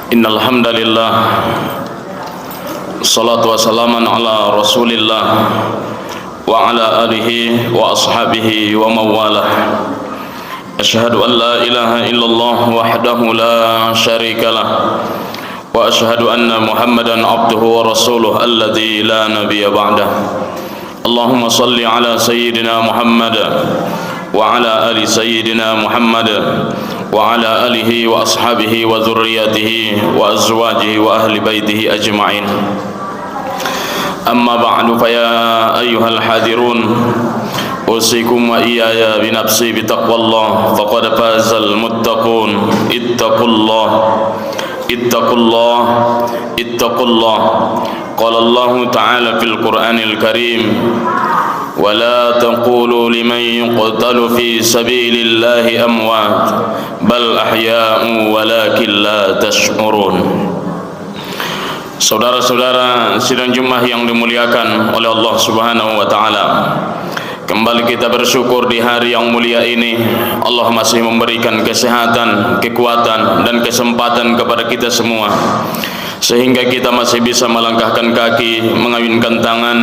Innal hamdalillah, salatu wassalamu ala Rasulillah wa ala alihi wa ashabihi wa mawalah. Asyhadu an la ilaha illallah wahdahu la syarikalah wa asyhadu anna Muhammadan abduhu wa rasuluh alladzi la nabiyya ba'dah. Allahumma salli ala sayyidina Muhammad wa ala ali sayyidina Muhammad wa ala alihi wa ashabihi wa dhurriyyatihi wa azwajihi wa ahli baitihi ajma'in. Amma ba'du, fa ya ayyuhal hadirun, usikum wa iyaya bi nafsi bi taqwallah, faqad fazal muttaqun. Ittaqullah ittaqullah ittaqullah. Qala Allah ta'ala fil Qur'anil Karim: ولا تقولوا لمن يقتل في سبيل الله أموات بل أحياء ولكن لا تشعرون. Saudara-saudara sidang Jumat yang dimuliakan oleh Allah Subhanahu wa taala, kembali kita bersyukur di hari yang mulia ini. Allah masih memberikan kesehatan, kekuatan dan kesempatan kepada kita semua, sehingga kita masih bisa melangkahkan kaki, mengayunkan tangan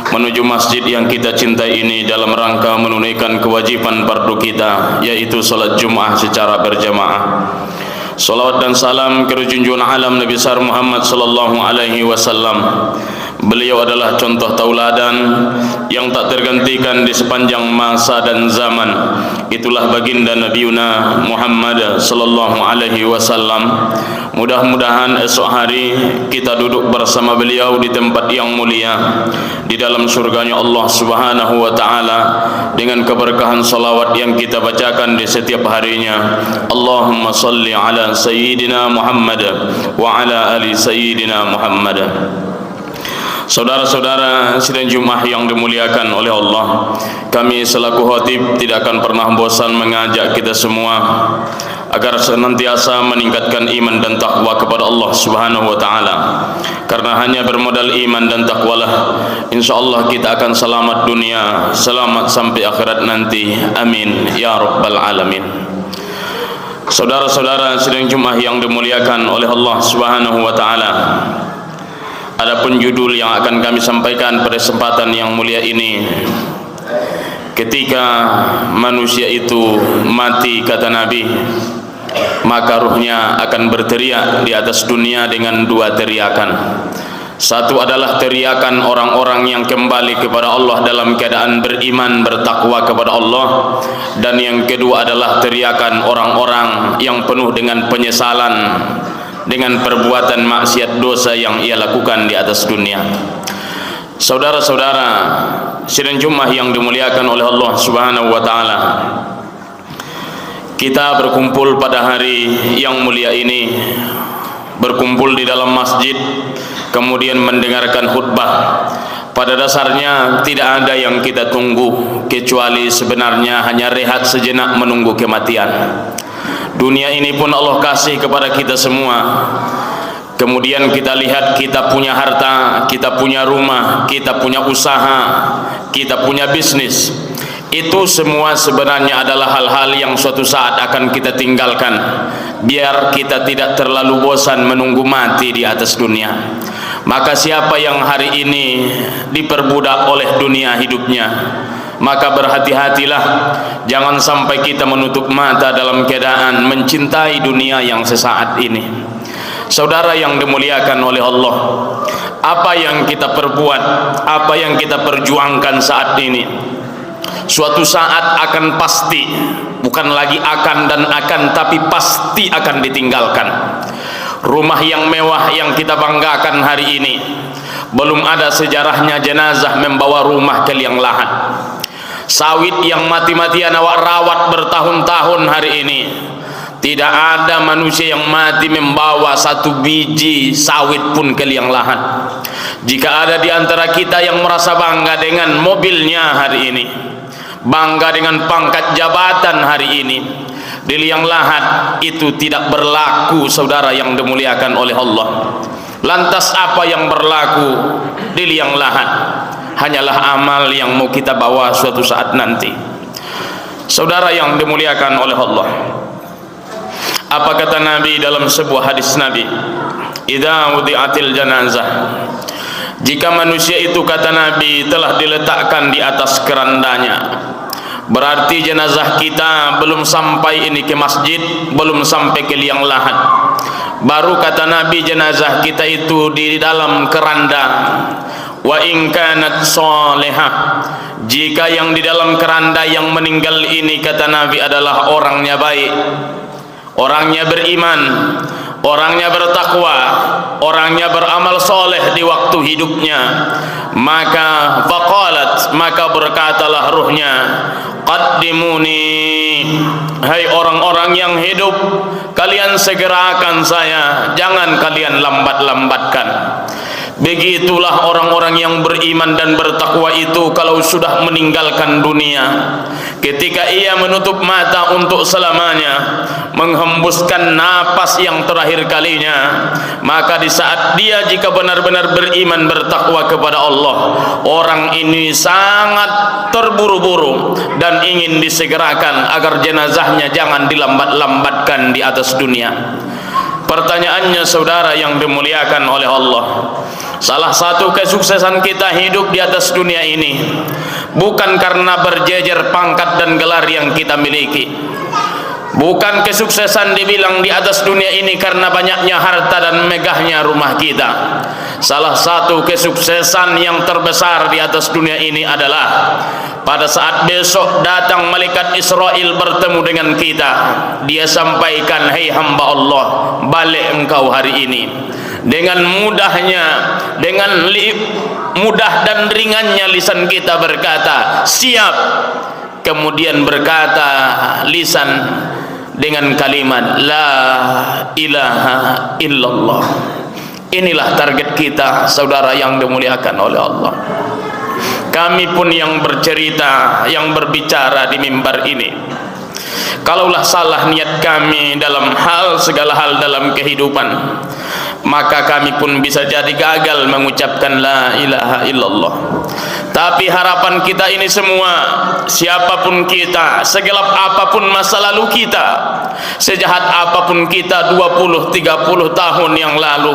menuju masjid yang kita cintai ini dalam rangka menunaikan kewajiban fardu kita, yaitu salat Jumat secara berjamaah. Salawat dan salam ke junjungan alam Nabi besar Muhammad sallallahu alaihi wasallam. Beliau adalah contoh tauladan yang tak tergantikan di sepanjang masa dan zaman. Itulah baginda Nabiuna Muhammad sallallahu alaihi wasallam. Mudah-mudahan esok hari kita duduk bersama beliau di tempat yang mulia di dalam surganya Allah Subhanahu wa taala dengan keberkahan salawat yang kita bacakan di setiap harinya. Allahumma salli ala sayyidina Muhammad wa ala ali sayyidina Muhammad. Saudara-saudara sidang Jumat yang dimuliakan oleh Allah, kami selaku khatib tidak akan pernah bosan mengajak kita semua agar senantiasa meningkatkan iman dan takwa kepada Allah Subhanahu wa taala. Karena hanya bermodal iman dan takwalah insyaallah kita akan selamat dunia, selamat sampai akhirat nanti. Amin ya rabbal alamin. Saudara-saudara sidang Jumat yang dimuliakan oleh Allah Subhanahu wa taala, adapun judul yang akan kami sampaikan pada kesempatan yang mulia ini, ketika manusia itu mati, kata Nabi, maka ruhnya akan berteriak di atas dunia dengan dua teriakan. Satu adalah teriakan orang-orang yang kembali kepada Allah dalam keadaan beriman, bertakwa kepada Allah. Dan yang kedua adalah teriakan orang-orang yang penuh dengan penyesalan dengan perbuatan maksiat dosa yang ia lakukan di atas dunia. Saudara-saudara sidang Jumat yang dimuliakan oleh Allah Subhanahu wa taala, kita berkumpul pada hari yang mulia ini, berkumpul di dalam masjid, kemudian mendengarkan khutbah. Pada dasarnya tidak ada yang kita tunggu kecuali sebenarnya hanya rehat sejenak menunggu kematian. Dunia ini pun Allah kasih kepada kita semua. Kemudian kita lihat, kita punya harta, kita punya rumah, kita punya usaha, kita punya bisnis. Itu semua sebenarnya adalah hal-hal yang suatu saat akan kita tinggalkan, biar kita tidak terlalu bosan menunggu mati di atas dunia. Maka siapa yang hari ini diperbudak oleh dunia hidupnya, maka berhati-hatilah, jangan sampai kita menutup mata dalam keadaan mencintai dunia yang sesaat ini. Saudara yang dimuliakan oleh Allah, apa yang kita perbuat, apa yang kita perjuangkan saat ini, suatu saat akan pasti, bukan lagi akan dan akan, tapi pasti akan ditinggalkan. Rumah yang mewah yang kita banggakan hari ini, belum ada sejarahnya jenazah membawa rumah ke liang lahat. Sawit yang mati-matian awak rawat bertahun-tahun hari ini, tidak ada manusia yang mati membawa satu biji sawit pun ke liang lahat. Jika ada di antara kita yang merasa bangga dengan mobilnya hari ini, bangga dengan pangkat jabatan hari ini, di liang lahat itu tidak berlaku, saudara yang dimuliakan oleh Allah. Lantas apa yang berlaku di liang lahat? Hanyalah amal yang mau kita bawa suatu saat nanti. Saudara yang dimuliakan oleh Allah, Apa kata Nabi dalam sebuah hadis Nabi? Idza wudi'atil janazah, jika manusia itu, kata Nabi, telah diletakkan di atas kerandanya, berarti jenazah kita belum sampai ini ke masjid, belum sampai ke liang lahat. Baru kata Nabi jenazah kita itu di dalam keranda. Wa in kanat salihah, jika yang di dalam keranda yang meninggal ini, kata Nabi, adalah orangnya baik, orangnya beriman, orangnya bertakwa, orangnya beramal soleh di waktu hidupnya, maka faqalat, maka berkatalah ruhnya, qaddimuni, hai orang-orang yang hidup, kalian segerakan saya, jangan kalian lambat-lambatkan. Begitulah orang-orang yang beriman dan bertakwa itu kalau sudah meninggalkan dunia, ketika ia menutup mata untuk selamanya, menghembuskan napas yang terakhir kalinya, maka di saat dia jika benar-benar beriman bertakwa kepada Allah, orang ini sangat terburu-buru dan ingin disegerakan agar jenazahnya jangan dilambat-lambatkan di atas dunia. Pertanyaannya, saudara yang dimuliakan oleh Allah, salah satu kesuksesan kita hidup di atas dunia ini bukan karena berjejer pangkat dan gelar yang kita miliki. Bukan kesuksesan dibilang di atas dunia ini karena banyaknya harta dan megahnya rumah kita. Salah satu kesuksesan yang terbesar di atas dunia ini adalah pada saat besok datang malaikat Israel bertemu dengan kita, dia sampaikan, "Hei hamba Allah, balik engkau hari ini." Dengan mudahnya, dengan mudah dan ringannya lisan kita berkata, "Siap." Kemudian berkata lisan dengan kalimat la ilaha illallah. Inilah target kita, saudara yang dimuliakan oleh Allah. Kami pun yang bercerita, yang berbicara di mimbar ini, kalaulah salah niat kami dalam segala hal dalam kehidupan, maka kami pun bisa jadi gagal mengucapkan la ilaha illallah. Tapi harapan kita ini semua, siapapun kita, segelap apapun masa lalu kita, sejahat apapun kita 20-30 tahun yang lalu,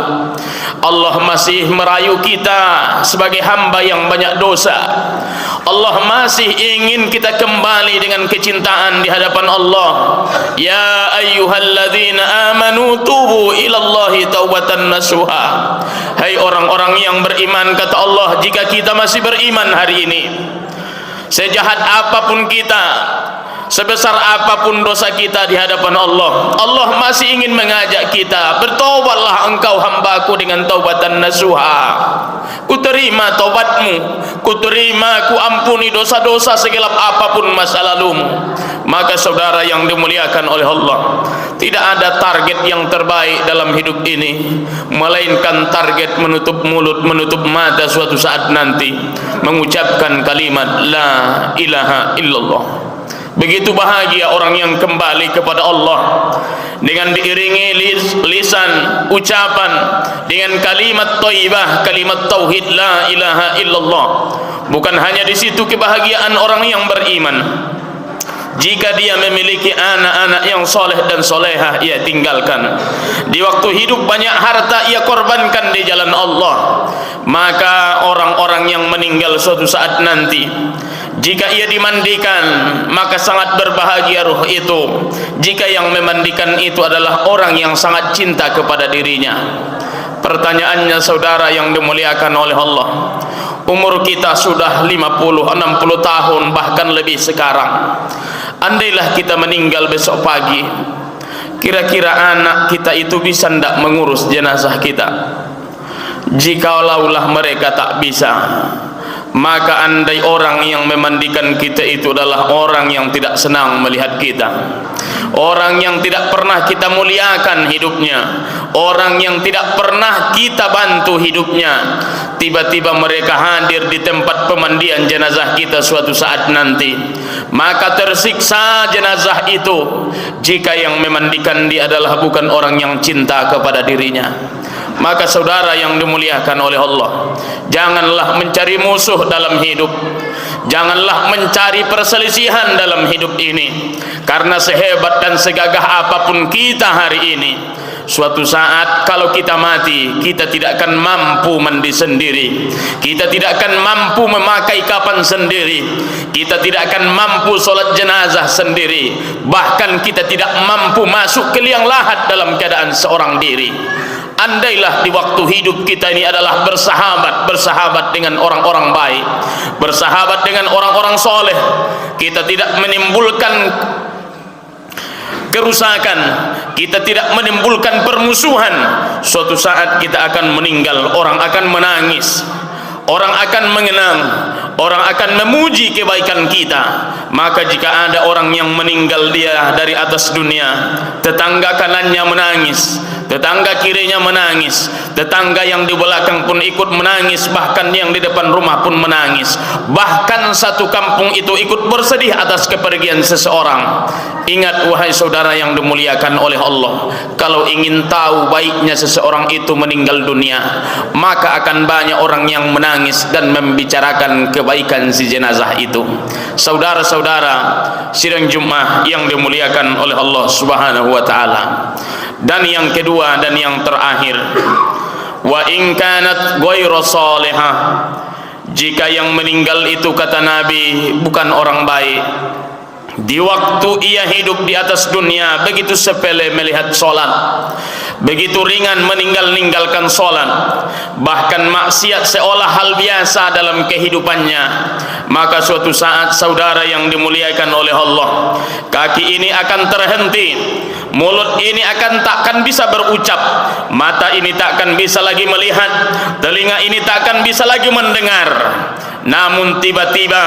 Allah masih merayu kita sebagai hamba yang banyak dosa. Allah masih ingin kita kembali dengan kecintaan di hadapan Allah. Ya ayyuhalladzina amanu tubu ilallahi taubatan nasuha. Hai orang-orang yang beriman, kata Allah, jika kita masih beriman hari ini, sejahat apapun kita, sebesar apapun dosa kita di hadapan Allah, Allah masih ingin mengajak kita, bertobatlah engkau hambaku dengan taubatan nasuha. Ku terima taubatmu, ku terima, ku ampuni dosa-dosa segelap apapun masa lalumu. Maka saudara yang dimuliakan oleh Allah, tidak ada target yang terbaik dalam hidup ini melainkan target menutup mulut, menutup mata suatu saat nanti mengucapkan kalimat la ilaha illallah. Begitu bahagia orang yang kembali kepada Allah dengan diiringi lisan ucapan dengan kalimat thayyibah, kalimat tauhid la ilaha illallah. Bukan hanya di situ kebahagiaan orang yang beriman. Jika dia memiliki anak-anak yang soleh dan solehah, ia tinggalkan. Di waktu hidup banyak harta ia korbankan di jalan Allah. Maka orang-orang yang meninggal suatu saat nanti, jika ia dimandikan, maka sangat berbahagia ruh itu, jika yang memandikan itu adalah orang yang sangat cinta kepada dirinya. Pertanyaannya, saudara yang dimuliakan oleh Allah, umur kita sudah 50-60 tahun bahkan lebih sekarang. Andailah kita meninggal besok pagi, kira-kira anak kita itu bisa tidak mengurus jenazah kita? Jikaulaulah mereka tak bisa, maka andai orang yang memandikan kita itu adalah orang yang tidak senang melihat kita, orang yang tidak pernah kita muliakan hidupnya, orang yang tidak pernah kita bantu hidupnya, tiba-tiba mereka hadir di tempat pemandian jenazah kita suatu saat nanti, maka tersiksa jenazah itu jika yang memandikan dia adalah bukan orang yang cinta kepada dirinya. Maka saudara yang dimuliakan oleh Allah, janganlah mencari musuh dalam hidup, Janganlah mencari perselisihan dalam hidup ini, karena sehebat dan segagah apapun kita hari ini, suatu saat kalau kita mati, kita tidak akan mampu mandi sendiri, kita tidak akan mampu memakai kapan sendiri, kita tidak akan mampu solat jenazah sendiri, bahkan kita tidak mampu masuk ke liang lahat dalam keadaan seorang diri. Andailah di waktu hidup kita ini adalah bersahabat dengan orang-orang baik, bersahabat dengan orang-orang soleh, kita tidak menimbulkan kerusakan, kita tidak menimbulkan permusuhan, suatu saat kita akan meninggal, orang akan menangis, orang akan mengenang, orang akan memuji kebaikan kita. Maka jika ada orang yang meninggal dia dari atas dunia, tetangga kanannya menangis, tetangga kirinya menangis, tetangga yang di belakang pun ikut menangis, bahkan yang di depan rumah pun menangis, bahkan satu kampung itu ikut bersedih atas kepergian seseorang. Ingat wahai saudara yang dimuliakan oleh Allah, kalau ingin tahu baiknya seseorang itu meninggal dunia, maka akan banyak orang yang menangis dan membicarakan kebaikan si jenazah itu. Saudara-saudara sidang Jumat yang dimuliakan oleh Allah Subhanahu wa taala. Dan yang kedua dan yang terakhir, wa in kanat ghairu salihah, jika yang meninggal itu kata Nabi bukan orang baik, di waktu ia hidup di atas dunia begitu sepele melihat solat, begitu ringan meninggalkan solat, bahkan maksiat seolah hal biasa dalam kehidupannya, maka suatu saat saudara yang dimuliakan oleh Allah, kaki ini akan terhenti, mulut ini takkan bisa berucap, mata ini takkan bisa lagi melihat, telinga ini takkan bisa lagi mendengar. Namun tiba-tiba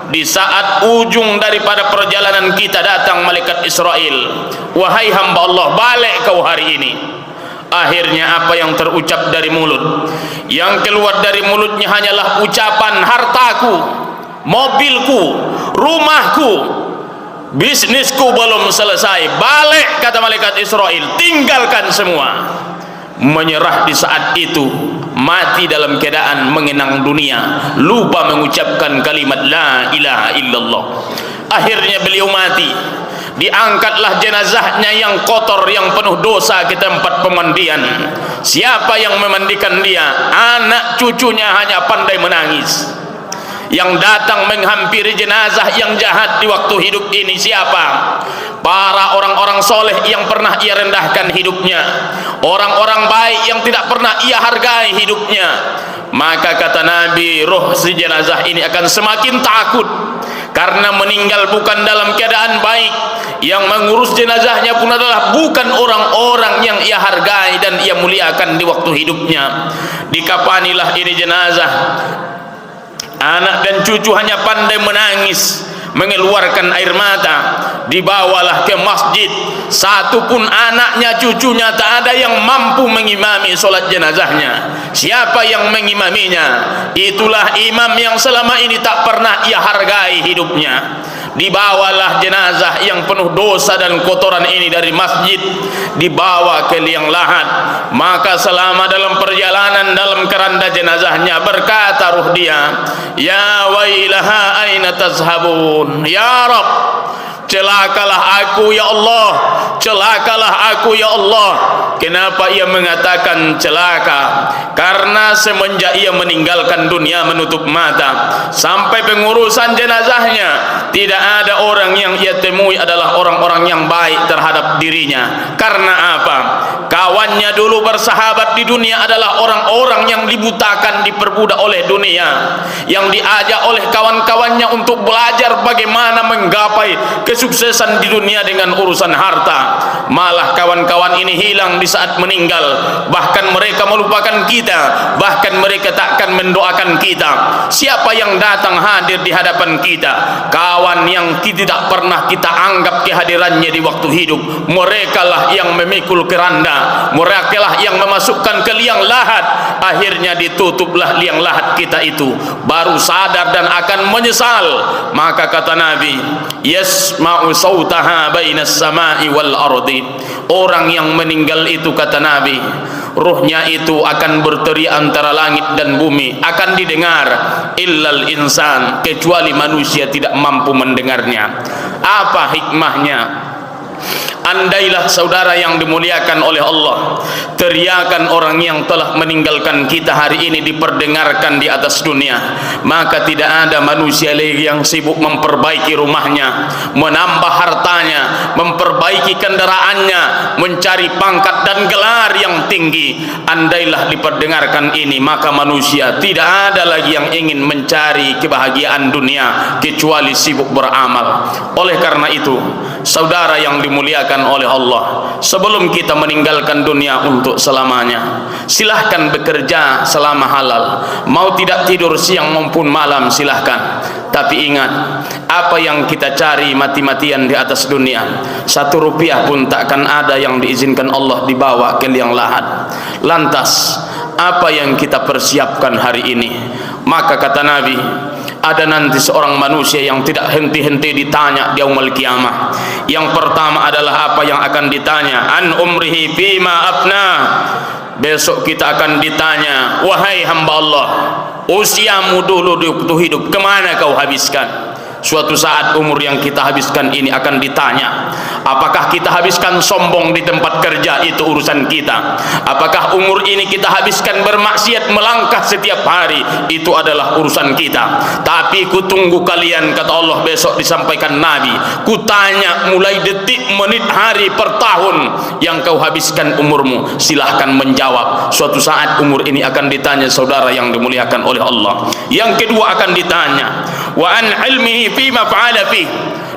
di saat ujung daripada perjalanan kita datang malaikat Israel, wahai hamba Allah, balik kau hari ini. Akhirnya apa yang terucap dari mulut, yang keluar dari mulutnya hanyalah ucapan hartaku, mobilku, rumahku, bisnisku belum selesai. Balik kata malaikat Israel, tinggalkan semua. Menyerah di saat itu, mati dalam keadaan mengenang dunia, lupa mengucapkan kalimat la ilaha illallah. Akhirnya beliau mati, diangkatlah jenazahnya yang kotor, yang penuh dosa ke tempat pemandian. Siapa yang memandikan dia? Anak cucunya hanya pandai menangis. Yang datang menghampiri jenazah yang jahat di waktu hidup ini siapa? Para orang-orang soleh yang pernah ia rendahkan hidupnya, orang-orang baik yang tidak pernah ia hargai hidupnya. Maka kata Nabi, roh si jenazah ini akan semakin takut, karena meninggal bukan dalam keadaan baik. Yang mengurus jenazahnya pun adalah bukan orang-orang yang ia hargai dan ia muliakan di waktu hidupnya. Dikapanilah ini jenazah, anak dan cucu hanya pandai menangis, mengeluarkan air mata. Dibawalah ke masjid, satu pun anaknya cucunya tak ada yang mampu mengimami solat jenazahnya. Siapa yang mengimaminya? Itulah imam yang selama ini tak pernah ia hargai hidupnya. Dibawalah jenazah yang penuh dosa dan kotoran ini dari masjid, dibawa ke liang lahat. Maka selama dalam perjalanan dalam keranda jenazahnya berkata ruh dia, ya wailaha aina tazhabun, ya Rabb, celakalah aku ya Allah, celakalah aku ya Allah. Kenapa ia mengatakan celaka? Karena semenjak ia meninggalkan dunia menutup mata, sampai pengurusan jenazahnya tidak ada orang yang ia temui adalah orang-orang yang baik terhadap dirinya. Karena apa? Kawannya dulu bersahabat di dunia adalah orang-orang yang dibutakan, diperbudak oleh dunia, yang diajak oleh kawan-kawannya untuk belajar bagaimana menggapai kesuksesan di dunia dengan urusan harta. Malah kawan-kawan ini hilang di saat meninggal, bahkan mereka melupakan kita, bahkan mereka takkan mendoakan kita. Siapa yang datang hadir di hadapan kita? Kawan yang tidak pernah kita anggap kehadirannya di waktu hidup. Mereka lah yang memikul keranda, mereka lah yang memasukkan ke liang lahat. Akhirnya ditutuplah liang lahat kita itu, baru sadar dan akan menyesal. Maka kata Nabi, yasma'u sautaha bainas sama'i wal ardi. Orang yang meninggal itu kata Nabi, ruhnya itu akan berteriak antara langit dan bumi, akan didengar, illal insan, kecuali manusia tidak mampu mendengarnya. Apa hikmahnya? Andailah saudara yang dimuliakan oleh Allah, teriakan orang yang telah meninggalkan kita hari ini diperdengarkan di atas dunia, maka tidak ada manusia lagi yang sibuk memperbaiki rumahnya, menambah hartanya, memperbaiki kendaraannya, mencari pangkat dan gelar yang tinggi. Andailah diperdengarkan ini, maka manusia tidak ada lagi yang ingin mencari kebahagiaan dunia kecuali sibuk beramal. Oleh karena itu, saudara yang dimuliakan oleh Allah, sebelum kita meninggalkan dunia untuk selamanya, silahkan bekerja selama halal, mau tidak tidur siang maupun malam silahkan. Tapi ingat, apa yang kita cari mati-matian di atas dunia, 1 rupiah pun takkan ada yang diizinkan Allah dibawa ke liang lahat. Lantas apa yang kita persiapkan hari ini? Maka kata Nabi, ada nanti seorang manusia yang tidak henti-henti ditanya di yaumul qiyamah. Yang pertama adalah apa yang akan ditanya? An umrihi fima afna. Besok kita akan ditanya, wahai hamba Allah, usiamu dulu di waktu hidup kemana kau habiskan? Suatu saat umur yang kita habiskan ini akan ditanya. Apakah kita habiskan sombong di tempat kerja? Itu urusan kita. Apakah umur ini kita habiskan bermaksiat melangkah setiap hari? Itu adalah urusan kita. Tapi ku tunggu kalian, kata Allah besok disampaikan Nabi, ku tanya mulai detik, menit, hari, per tahun yang kau habiskan umurmu, silahkan menjawab. Suatu saat umur ini akan ditanya, saudara yang dimuliakan oleh Allah. Yang kedua akan ditanya, wa an ilmihi fima fa'ala fi,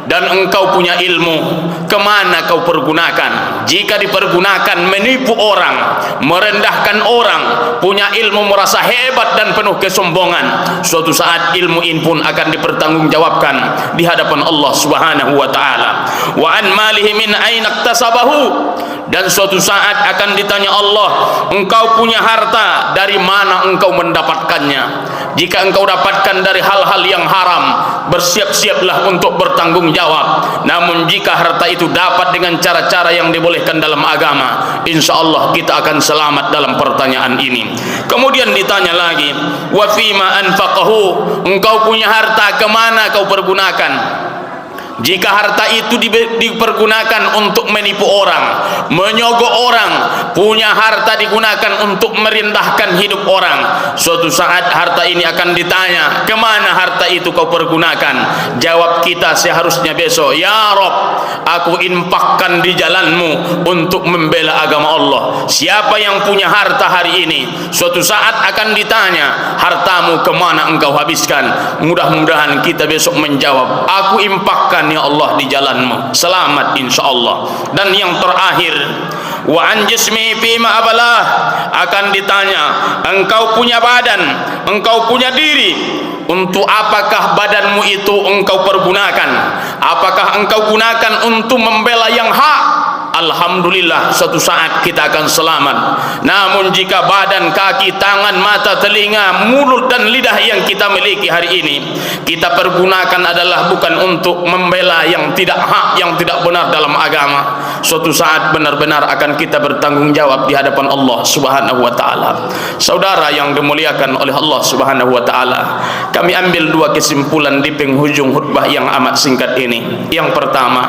dan engkau punya ilmu kemana kau pergunakan? Jika dipergunakan menipu orang, merendahkan orang, punya ilmu merasa hebat dan penuh kesombongan, suatu saat ilmu ini pun akan dipertanggungjawabkan di hadapan Allah Subhanahu wa taala. Wa an malihi min aina iktasabahu, dan suatu saat akan ditanya Allah, engkau punya harta dari mana engkau mendapatkannya? Jika engkau dapatkan dari hal-hal yang haram, bersiap-siaplah untuk bertanggung jawab. Namun jika harta itu dapat dengan cara-cara yang dibolehkan dalam agama, insya Allah kita akan selamat dalam pertanyaan ini. Kemudian ditanya lagi, wa fima anfaqahu, engkau punya harta kemana kau pergunakan? Jika harta itu dipergunakan untuk menipu orang, menyogok orang, punya harta digunakan untuk merendahkan hidup orang, suatu saat harta ini akan ditanya, kemana harta itu kau pergunakan? Jawab kita seharusnya besok, ya Rob, aku infakkan di jalanmu untuk membela agama Allah. Siapa yang punya harta hari ini, suatu saat akan ditanya, hartamu kemana engkau habiskan? Mudah-mudahan kita besok menjawab, aku infakkan ya Allah di jalanmu, selamat insyaallah. Dan yang terakhir, wa an jismi fima abalah, akan ditanya, engkau punya badan, engkau punya diri, untuk apakah badanmu itu engkau pergunakan? Apakah engkau gunakan untuk membela yang hak? Alhamdulillah, suatu saat kita akan selamat. Namun jika badan, kaki, tangan, mata, telinga, mulut dan lidah yang kita miliki hari ini kita pergunakan adalah bukan untuk membela yang tidak hak, yang tidak benar dalam agama, suatu saat benar-benar akan kita bertanggung jawab di hadapan Allah Subhanahu wa taala. Saudara yang dimuliakan oleh Allah Subhanahu wa taala, kami ambil 2 kesimpulan di penghujung khutbah yang amat singkat ini. Yang pertama,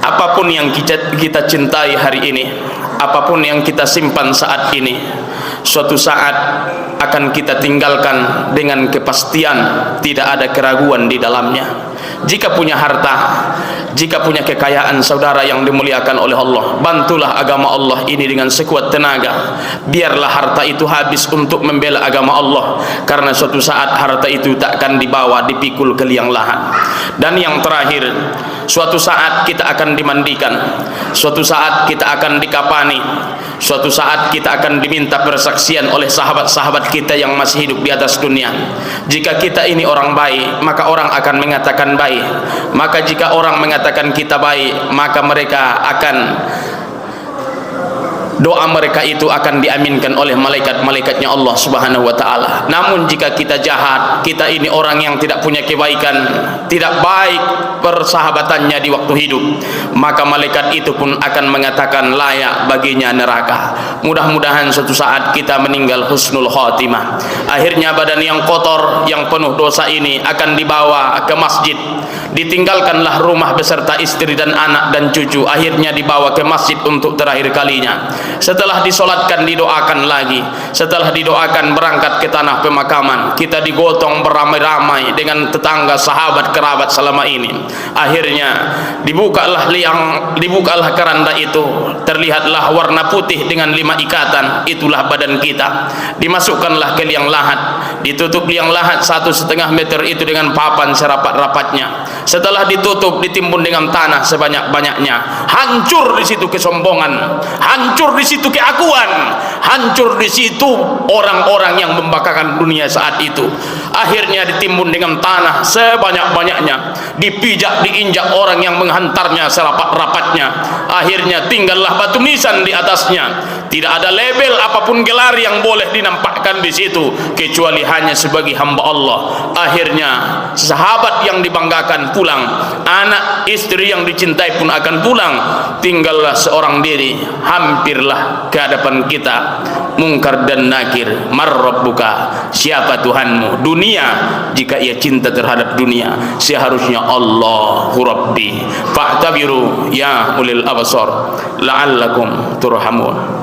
apapun yang kita cintai hari ini, apapun yang kita simpan saat ini, suatu saat akan kita tinggalkan dengan kepastian, tidak ada keraguan di dalamnya. Jika punya harta, jika punya kekayaan, saudara yang dimuliakan oleh Allah, bantulah agama Allah ini dengan sekuat tenaga. Biarlah harta itu habis untuk membela agama Allah, karena suatu saat harta itu tak akan dibawa, dipikul ke liang lahat. Dan yang terakhir, suatu saat kita akan dimandikan, suatu saat kita akan dikapani, suatu saat kita akan diminta persaksian oleh sahabat-sahabat kita yang masih hidup di atas dunia. Jika kita ini orang baik, maka orang akan mengatakan baik. Maka jika orang mengatakan kita baik, maka mereka akan doa mereka itu akan diaminkan oleh malaikat-malaikatnya Allah Subhanahu wa taala. Namun jika kita jahat, kita ini orang yang tidak punya kebaikan, tidak baik persahabatannya di waktu hidup, maka malaikat itu pun akan mengatakan layak baginya neraka. Mudah-mudahan suatu saat kita meninggal husnul khatimah. Akhirnya badan yang kotor, yang penuh dosa ini akan dibawa ke masjid. Ditinggalkanlah rumah beserta istri dan anak dan cucu, akhirnya dibawa ke masjid untuk terakhir kalinya. Setelah disolatkan, didoakan lagi. Setelah didoakan, berangkat ke tanah pemakaman. Kita digotong beramai-ramai dengan tetangga, sahabat, kerabat selama ini. Akhirnya dibukalah keranda itu, terlihatlah warna putih dengan 5 ikatan. Itulah badan kita. Dimasukkanlah ke liang lahat, ditutup liang lahat 1,5 meter itu dengan papan serapat-rapatnya. Setelah ditutup, ditimbun dengan tanah sebanyak-banyaknya. Hancur di situ kesombongan, hancur di situ keakuan, hancur di situ orang-orang yang membanggakan dunia saat itu. Akhirnya ditimbun dengan tanah sebanyak-banyaknya, dipijak, diinjak orang yang menghantarnya serapat-rapatnya. Akhirnya tinggallah batu nisan di atasnya. Tidak ada label apapun gelar yang boleh dinampakkan di situ kecuali hanya sebagai hamba Allah. Akhirnya sahabat yang dibanggakan pulang, anak istri yang dicintai pun akan pulang. Tinggallah seorang diri, hampirlah ke hadapan kita mungkar dan nakir. Marrabbuka, siapa Tuhanmu? Dunia, jika ia cinta terhadap dunia, seharusnya Allahu Rabbi. Fa'tabiru ya ulil absar la'allakum turhamun.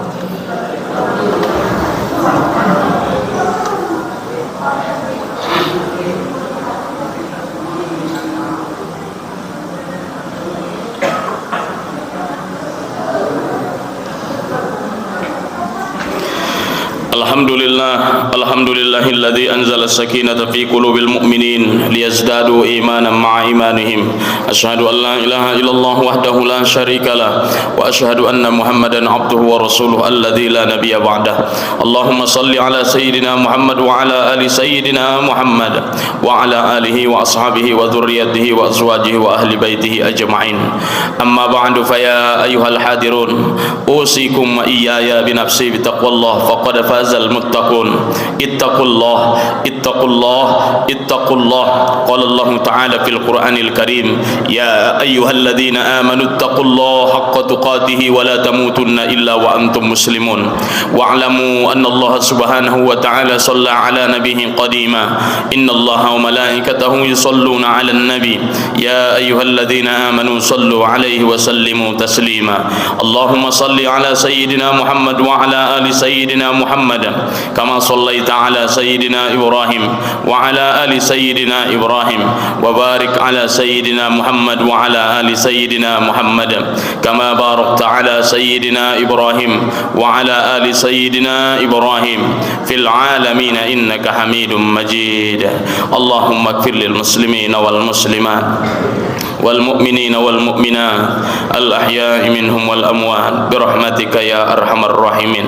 Alhamdulillahilladzi anzala as-sakinata fi qulubil mu'minin liyazdadu imanan ma'a imanihim. Asyhadu an la ilaha illallah wahdahu la syarikalah wa asyhadu anna Muhammadan abduhu wa rasuluhu alladzi la nabiyya ba'dah. Allahumma salli ala sayyidina Muhammad wa ala ali sayyidina Muhammad wa ala alihi wa ashabihi wa dhurriyyatihi wa azwajihi wa ahli baitihi ajma'in. Amma ba'du, fa ya ayyuhal hadirun, usikum wa iyaya bi nafsi bi taqwallah faqad fazal muttaqun. Ittaqullah, ittaqullah, ittaqullah. Qala Allah Ta'ala fil Qur'anil Karim, ya ayyuhalladzina amanu ittaqullaha haqqa tuqatih wa la tamutunna illa wa antum muslimun. Wa'lamu anna Allah subhanahu wa ta'ala shalla ala nabiyhi qadima. Inna Allah wa malaikatahu yusalluna ala nabi. Ya ayyuhalladzina amanu sallu alaihi wa sallimu taslima. Allahumma salli ala sayyidina Muhammad wa ala ali sayyidina Muhammad kama sallaita ala sayyidina Ibrahim wa ala ali sayyidina Ibrahim wa barik ala sayyidina Muhammad wa ala ali sayyidina Muhammad kama barakta ala sayyidina Ibrahim wa ala ali sayyidina Ibrahim fil alamin innaka Hamidum Majid. Allahumma ighfir lil muslimin wal muslimat wal mu'minin wal mu'minat al ahya'i minhum wal amwat bi rahmatika ya arhamar rahimin.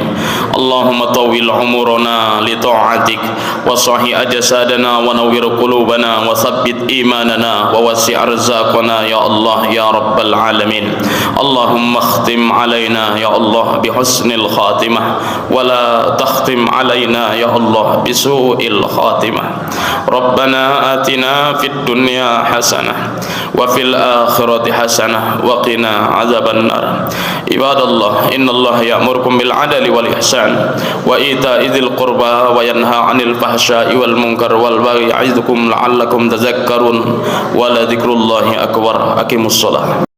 Allahumma tawwil umurana li ta'atik wa sahih ajsadana wa nawwir qulubana wa thabbit imanana wa wasi' arzaqana ya Allah ya rabbal alamin. Allahumma khtim alaina ya Allah bi husnil khatimah wa la takhtim alaina ya Allah bi su'il khatimah. Rabbana atina fid dunya hasanah wa fil akhirati hasanah wa qina azaban nar. Ibadallah, innallaha ya'murukum bil adli wal ihsan wa ita'i dzil qurba wa yanha 'anil fahsya'i wal munkar wal baghi ya'idukum la'allakum tadhakkarun wa la dzikrullahi akbar. Aqimus shalah.